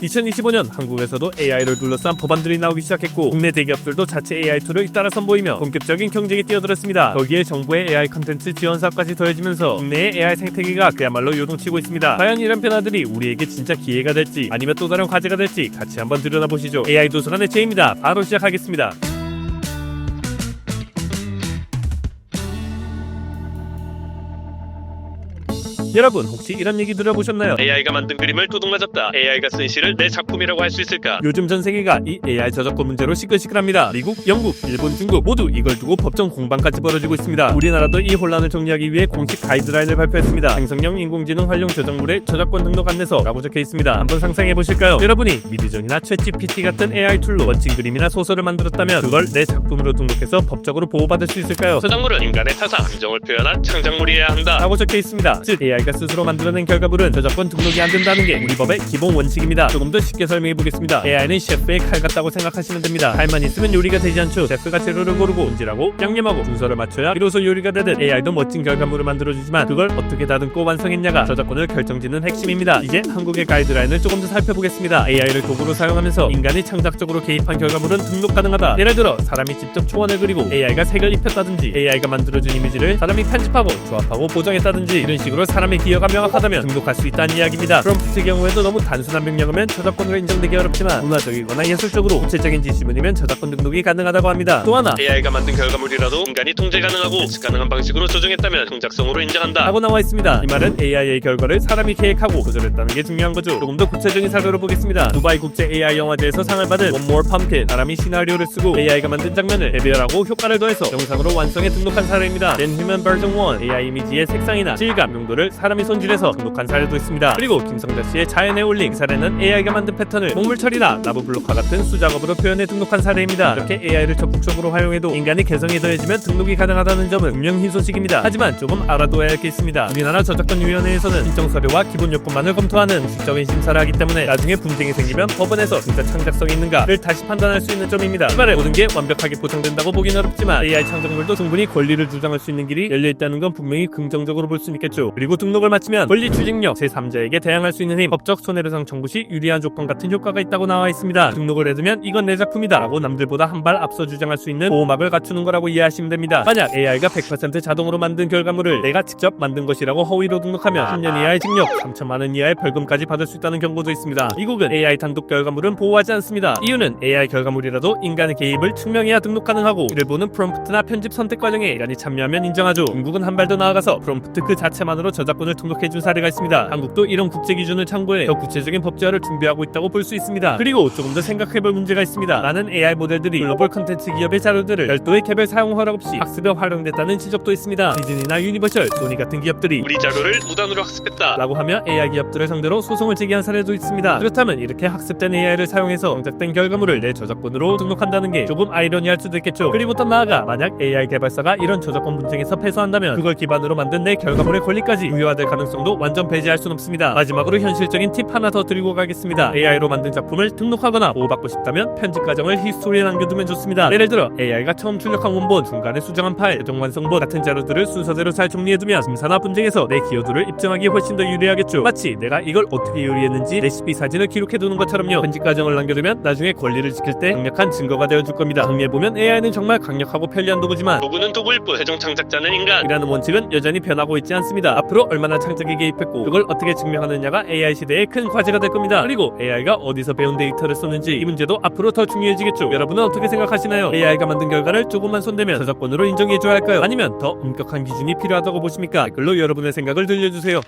2025년 한국에서도 AI를 둘러싼 법안들이 나오기 시작했고 국내 대기업들도 자체 AI 툴을 잇따라 선보이며 본격적인 경쟁에 뛰어들었습니다. 거기에 정부의 AI 컨텐츠 지원 사업까지 더해지면서 국내의 AI 생태계가 그야말로 요동치고 있습니다. 과연 이런 변화들이 우리에게 진짜 기회가 될지 아니면 또 다른 과제가 될지 같이 한번 들여다보시죠. AI 도서관의 제이입니다. 바로 시작하겠습니다. 여러분 혹시 이런 얘기 들어보셨나요? AI가 만든 그림을 도둑맞았다. AI가 쓴 시를 내 작품이라고 할 수 있을까? 요즘 전 세계가 이 AI 저작권 문제로 시끌시끌합니다. 미국, 영국, 일본, 중국 모두 이걸 두고 법정 공방까지 벌어지고 있습니다. 우리나라도 이 혼란을 정리하기 위해 공식 가이드라인을 발표했습니다. 생성형 인공지능 활용 저작물의 저작권 등록 안내서라고 적혀 있습니다. 한번 상상해 보실까요? 여러분이 미드정이나 챗GPT 같은 AI 툴로 멋진 그림이나 소설을 만들었다면 그걸 내 작품으로 등록해서 법적으로 보호받을 수 있을까요? 저작물은 인간의 타사, 감정을 표현한 창작물이어야 한다 라고 적혀 있습니다. 즉 AI가 스스로 만들어낸 결과물은 저작권 등록이 안 된다는 게 우리 법의 기본 원칙입니다. 조금 더 쉽게 설명해 보겠습니다. AI는 셰프의 칼 같다고 생각하시면 됩니다. 칼만 있으면 요리가 되지 않죠. 셰프가 재료를 고르고 손질하고 양념하고 순서를 맞춰야 비로소 요리가 되듯 AI도 멋진 결과물을 만들어주지만 그걸 어떻게 다듬고 완성했냐가 저작권을 결정짓는 핵심입니다. 이제 한국의 가이드라인을 조금 더 살펴보겠습니다. AI를 도구로 사용하면서 인간이 창작적으로 개입한 결과물은 등록 가능하다. 예를 들어 사람이 직접 초원을 그리고 AI가 색을 입혔다든지 AI가 만들어준 이미지를 사람이 편집하고 조합하고 보정했다든지 이런 식으로 사람의 기여가 명확하다면 등록할 수 있다는 이야기입니다. 프롬프트의 경우에도 너무 단순한 명령어면 저작권으로 인정되기 어렵지만 문화적이거나 예술적으로 구체적인 지시문이면 저작권 등록이 가능하다고 합니다. 또 하나 AI가 만든 결과물이라도 인간이 통제 가능하고 예측 가능한 방식으로 조정했다면 창작성으로 인정한다 라고 나와 있습니다. 이 말은 AI의 결과를 사람이 계획하고 조절했다는 게 중요한 거죠. 조금 더 구체적인 사례로 보겠습니다. 두바이 국제 AI 영화제에서 상을 받은 One More Pumpkin, 사람이 시나리오를 쓰고 AI가 만든 장면을 배열하고 효과를 더해서 영상으로 완성해 등록한 사례입니다. Then Human Version 1, AI 이미지의 색상이나 질감, 용도를 사람이 손질해서 등록한 사례도 있습니다. 그리고 김성자 씨의 자연의 올링 사례는 AI가 만든 패턴을 목물 처리나 나무 블록화 같은 수작업으로 표현해 등록한 사례입니다. 이렇게 AI를 적극적으로 활용해도 인간의 개성이 더해지면 등록이 가능하다는 점은 분명 희소식입니다. 하지만 조금 알아둬야 할 게 있습니다. 우리나라 저작권위원회에서는 신청 서류와 기본 요건만을 검토하는 공식적인 심사를 하기 때문에 나중에 분쟁이 생기면 법원에서 진짜 창작성이 있는가를 다시 판단할 수 있는 점입니다. 이 말에 모든 게 완벽하게 보장된다고 보긴 어렵지만 AI 창작물도 충분히 권리를 주장할 수 있는 길이 열려있다는 건 분명히 긍정적으로 볼 수 있겠죠. 그리고 등록을 마치면 권리 추징력, 제3자에게 대항할 수 있는 힘, 법적 손해배상 청구 시 유리한 조건 같은 효과가 있다고 나와 있습니다. 등록을 해두면 이건 내 작품이다 라고 남들보다 한 발 앞서 주장할 수 있는 보호막을 갖추는 거라고 이해하시면 됩니다. 만약 AI가 100% 자동으로 만든 결과물을 내가 직접 만든 것이라고 허위로 등록하면 10년 이하의 징역, 3천만 원 이하의 벌금까지 받을 수 있다는 경고도 있습니다. 미국은 AI 단독 결과물은 보호하지 않습니다. 이유는 AI 결과물이라도 인간의 개입을 증명해야 등록 가능하고 일본은 프롬프트나 편집 선택 과정에 인간이 참여하면 인정하죠. 중국은 한 발 더 나아가서 프롬프트 그 자체만으로 저작권을 등록해준 사례가 있습니다. 한국도 이런 국제 기준을 참고해 더 구체적인 법제화를 준비하고 있다고 볼 수 있습니다. 그리고 조금 더 생각해볼 문제가 있습니다. 많은 AI 모델들이 글로벌 컨텐츠 기업의 자료들을 별도의 개별 사용 허락 없이 학습에 활용됐다는 지적도 있습니다. 디즈니나 유니버셜, 소니 같은 기업들이 우리 자료를 무단으로 학습했다 라고 하며 AI 기업들을 상대로 소송을 제기한 사례도 있습니다. 그렇다면 이렇게 학습된 AI를 사용해서 정작된 결과물을 내 저작권으로 등록한다는 게 조금 아이러니할 수도 있겠죠. 그리고 더 나아가 만약 AI 개발사가 이런 저작권 분쟁에서 패소한다면 그걸 기반으로 만든 내 결과물의 권리까지 유효화될 가능성도 완전 배제할 순 없습니다. 마지막으로 현실적인 팁 하나 더 드리고 가겠습니다. AI로 만든 작품을 등록하거나 보호받고 싶다면 편집 과정을 히스토리에 남겨두면 좋습니다. 예를 들어 AI가 처음 출력한 원본, 중간에 수정한 파일, 최종 완성본 같은 자료들을 순서대로 잘 정리해두면 심사나 분쟁에서 내 기여도를 입증하기 훨씬 더 유리하겠죠. 마치 내가 이걸 어떻게 요리했는지 레시피 사진을 기록해두는 것처럼요. 편집 과정을 남겨두면 나중에 권리를 지킬 때 강력한 증거가 되어줄 겁니다. 정리해보면 AI는 정말 강력하고 편리한 도구지만 도구는 도구일 뿐 최종 창작자는 인간이라는 원칙은 여전히 변하고 있지 않습니다. 앞으로 얼마나 창작에 개입했고 그걸 어떻게 증명하느냐가 AI 시대의 큰 과제가 될 겁니다. 그리고 AI가 어디서 배운 데이터를 썼는지 이 문제도 앞으로 더 중요해지겠죠. 여러분은 어떻게 생각하시나요? AI가 만든 결과를 조금만 손대면 저작권으로 인정해줘야 할까요? 아니면 더 엄격한 기준이 필요하다고 보십니까? 댓글로 여러분의 생각을 들려주세요.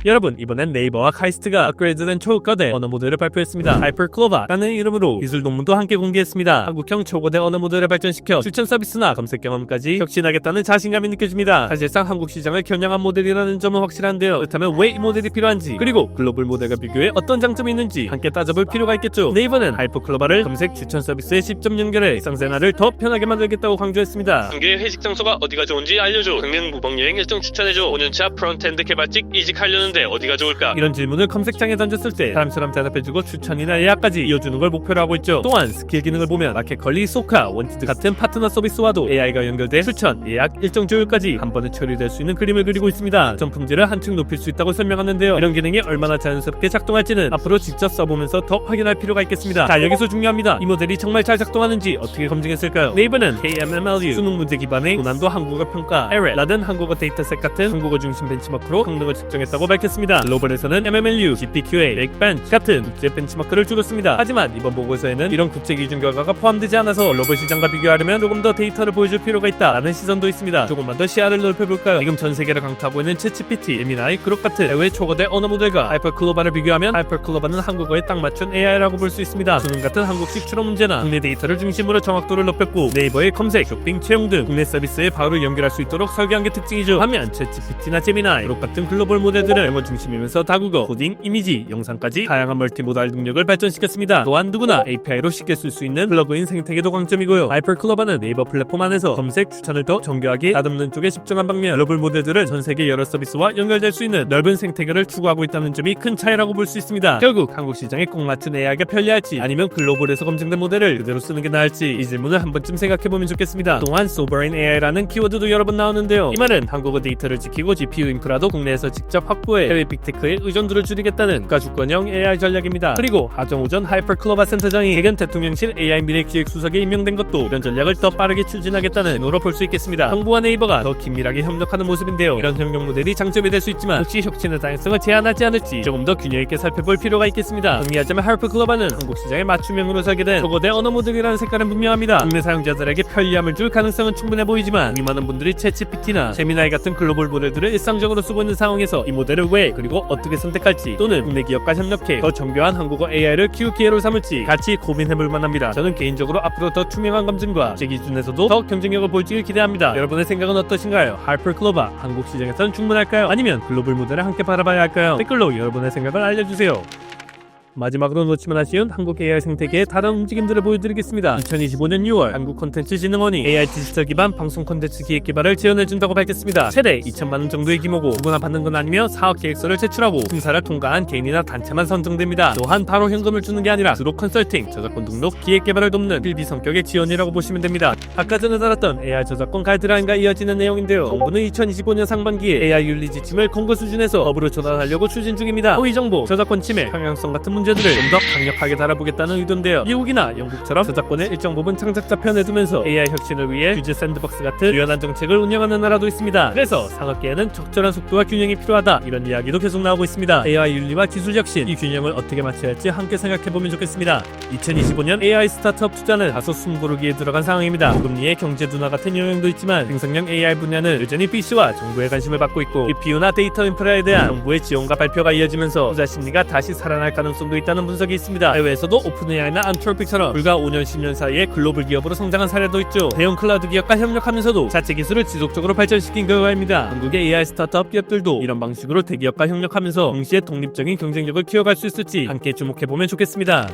여러분, 이번엔 네이버와 카이스트가 업그레이드된 초거대 언어 모델을 발표했습니다. 하이퍼클로바라는 이름으로 기술 논문도 함께 공개했습니다. 한국형 초거대 언어 모델을 발전시켜 추천 서비스나 검색 경험까지 혁신하겠다는 자신감이 느껴집니다. 사실상 한국 시장을 겨냥한 모델이라는 점은 확실한데요. 그렇다면 왜 이 모델이 필요한지, 그리고 글로벌 모델과 비교해 어떤 장점이 있는지 함께 따져볼 필요가 있겠죠. 네이버는 하이퍼클로바를 검색 추천 서비스에 직접 연결해 일상생활을 더 편하게 만들겠다고 강조했습니다. 한국의 회식 장소가 어디가 좋은지 알려줘. 강릉 무벅여행 일정 추천해줘. 5년차 프론트엔드 개발직 이직하려 찾으려는데 어디가 좋을까? 이런 질문을 검색창에 던졌을 때 사람처럼 대답해주고 추천이나 예약까지 이어주는 걸 목표로 하고 있죠. 또한 스킬 기능을 보면 마켓컬리, 소카, 원티드 같은 파트너 서비스와도 AI가 연결돼 추천, 예약, 일정 조율까지 한 번에 처리될 수 있는 그림을 그리고 있습니다. 전 품질을 한층 높일 수 있다고 설명하는데요. 이런 기능이 얼마나 자연스럽게 작동할지는 앞으로 직접 써보면서 더 확인할 필요가 있겠습니다. 자, 여기서 중요합니다. 이 모델이 정말 잘 작동하는지 어떻게 검증했을까요? 네이버는 KMMLU, 수능 문제 기반의 고난도 한국어 평가, LRE라든 한국어 데이터셋 같은 한국어 중심 벤치마크로 성능을 측정했다고 밝혔습니다. 글로벌에서는 MMLU, GPQA, 맥벤치 같은 국제 벤치마크를 주로 씁니다. 하지만 이번 보고서에는 이런 국제 기준 결과가 포함되지 않아서 글로벌 시장과 비교하려면 조금 더 데이터를 보여줄 필요가 있다라는 시선도 있습니다. 조금만 더 시야를 넓혀볼까요? 지금 전 세계를 강타하고 있는 챗GPT, 에미나이, 그룹 같은 해외 초거대 언어 모델과 하이퍼클로바를 비교하면 하이퍼클로바는 한국어에 딱 맞춘 AI라고 볼 수 있습니다. 수능 같은 한국식 추론 문제나 국내 데이터를 중심으로 정확도를 높였고 네이버의 검색, 쇼핑, 채용 등 국내 서비스에 바로 연결할 수 있도록 설계한 게 특징이죠. 반면 챗GPT나 제미나이, 그룹 같은 글로벌 모델들은 영어 중심이면서 다국어, 코딩, 이미지, 영상까지 다양한 멀티모달 능력을 발전시켰습니다. 또한 누구나 API로 쉽게 쓸 수 있는 플러그인 생태계도 강점이고요. 하이퍼클로바는 네이버 플랫폼 안에서 검색, 추천을 더 정교하게 다듬는 쪽에 집중한 방면 글로벌 모델들은 전 세계 여러 서비스와 연결될 수 있는 넓은 생태계를 추구하고 있다는 점이 큰 차이라고 볼 수 있습니다. 결국 한국 시장에 꼭 맞춘 AI가 편리할지 아니면 글로벌에서 검증된 모델을 그대로 쓰는 게 나을지 이 질문을 한 번쯤 생각해보면 좋겠습니다. 또한 Sovereign AI라는 키워드도 여러 번 나오는데요. 이 말은 한국어 데이터를 지키고 GPU 인프라도 국내에서 직접 확보해 해외 빅테크의 의존도를 줄이겠다는 국가 주권형 AI 전략입니다. 그리고 하정우전 하이퍼클로바 센터장이 최근 대통령실 AI 미래기획수석에 임명된 것도 이런 전략을 더 빠르게 추진하겠다는 의미로 볼 수 있겠습니다. 정부와 네이버가 더 긴밀하게 협력하는 모습인데요. 이런 협력 모델이 장점이 될 수 있지만 혹시 혁신의 다양성을 제한하지 않을지 조금 더 균형 있게 살펴볼 필요가 있겠습니다. 정리하자면 하이퍼클로바는 한국 시장의 맞춤형으로 설계된 초거대 언어 모델이라는 색깔은 분명합니다. 국내 사용자들에게 편리함을 줄 가능성은 충분해 보이지만 이미 많은 분들이 챗GPT나 제미나이 같은 글로벌 모델들을 일상적으로 쓰고 있는 상황에서 이 모델을 왜 그리고 어떻게 선택할지 또는 국내 기업과 협력해 더 정교한 한국어 AI를 키울 기회로 삼을지 같이 고민해볼 만합니다. 저는 개인적으로 앞으로 더 투명한 검증과 제 기준에서도 더 경쟁력을 보이길 기대합니다. 여러분의 생각은 어떠신가요? 하이퍼클로바 한국 시장에선 충분할까요? 아니면 글로벌 모델을 함께 바라봐야 할까요? 댓글로 여러분의 생각을 알려주세요. 마지막으로 놓치면 아쉬운 한국 AI 생태계의 다른 움직임들을 보여드리겠습니다. 2025년 6월 한국콘텐츠진흥원이 AI 디지털 기반 방송 콘텐츠 기획 개발을 지원해준다고 밝혔습니다. 최대 2천만원 정도의 규모고 누구나 받는 건 아니며 사업 계획서를 제출하고 심사를 통과한 개인이나 단체만 선정됩니다. 또한 바로 현금을 주는 게 아니라 주로 컨설팅, 저작권 등록, 기획 개발을 돕는 필비 성격의 지원이라고 보시면 됩니다. 아까 전에 다뤘던 AI 저작권 가이드라인과 이어지는 내용인데요. 정부는 2025년 상반기에 AI 윤리 지침을 권고 수준에서 법으로 전환하려고 추진 중입니다. 허위 정보, 저작권 침해, 방향성 같은 문제들을 좀 더 강력하게 다뤄보겠다는 의도인데요. 미국이나 영국처럼 저작권의 일정 부분 창작자 편에 두면서 AI 혁신을 위해 규제 샌드박스 같은 유연한 정책을 운영하는 나라도 있습니다. 그래서 산업계에는 적절한 속도와 균형이 필요하다 이런 이야기도 계속 나오고 있습니다. AI 윤리와 기술 혁신, 이 균형을 어떻게 맞춰야 할지 함께 생각해보면 좋겠습니다. 2025년 AI 스타트업 투자는 다소 숨고르기에 들어간 상황입니다. 금리의 경제 둔화 같은 영향도 있지만 생성형 AI 분야는 여전히 VC와 정부의 관심을 받고 있고 GPU나 데이터 인프라에 대한 정부의 지원과 발표가 이어지면서 투자 심리가 다시 살아날 가능성도 있다는 분석이 있습니다. 해외에서도 오픈 AI나 안트로픽처럼 불과 5년 10년 사이에 글로벌 기업으로 성장한 사례도 있죠. 대형 클라우드 기업과 협력하면서도 자체 기술을 지속적으로 발전시킨 결과입니다. 한국의 AI 스타트업 기업들도 이런 방식으로 대기업과 협력하면서 동시에 독립적인 경쟁력을 키워갈 수 있을지 함께 주목해보면 좋겠습니다.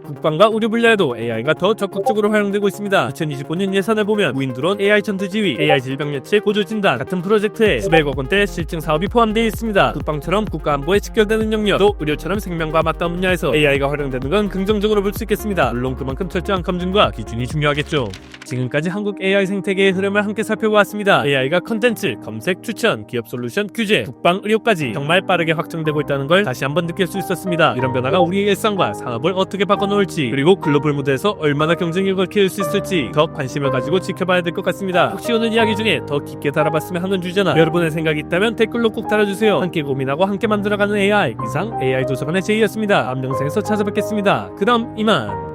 국방과 의료 분야에도 AI가 더 적극적으로 활용되고 있습니다. 2025년 예산을 보면 무인드론, AI 전투지휘, AI 질병 예측, 보조진단 같은 프로젝트에 수백억 원대 실증 사업이 포함되어 있습니다. 국방처럼 국가안보에 직결되는 영역, 또 의료처럼 생명과 맞닿은 분야에서 AI가 활용되는 건 긍정적으로 볼 수 있겠습니다. 물론 그만큼 철저한 검증과 기준이 중요하겠죠. 지금까지 한국 AI 생태계의 흐름을 함께 살펴보았습니다. AI가 컨텐츠, 검색, 추천, 기업 솔루션, 규제, 국방, 의료까지 정말 빠르게 확장되고 있다는 걸 다시 한번 느낄 수 있었습니다. 이런 변화가 우리의 일상과 산업을 어떻게 바꿔놓을지, 그리고 글로벌 무대에서 얼마나 경쟁력을 키울 수 있을지 더 관심을 가지고 지켜봐야 될 것 같습니다. 혹시 오늘 이야기 중에 더 깊게 달아봤으면 하는 주제나 여러분의 생각이 있다면 댓글로 꼭 달아주세요. 함께 고민하고 함께 만들어가는 AI, 이상 AI 도서관의 제이였습니다. 다음 영상에서 찾아뵙겠습니다. 그럼 이만.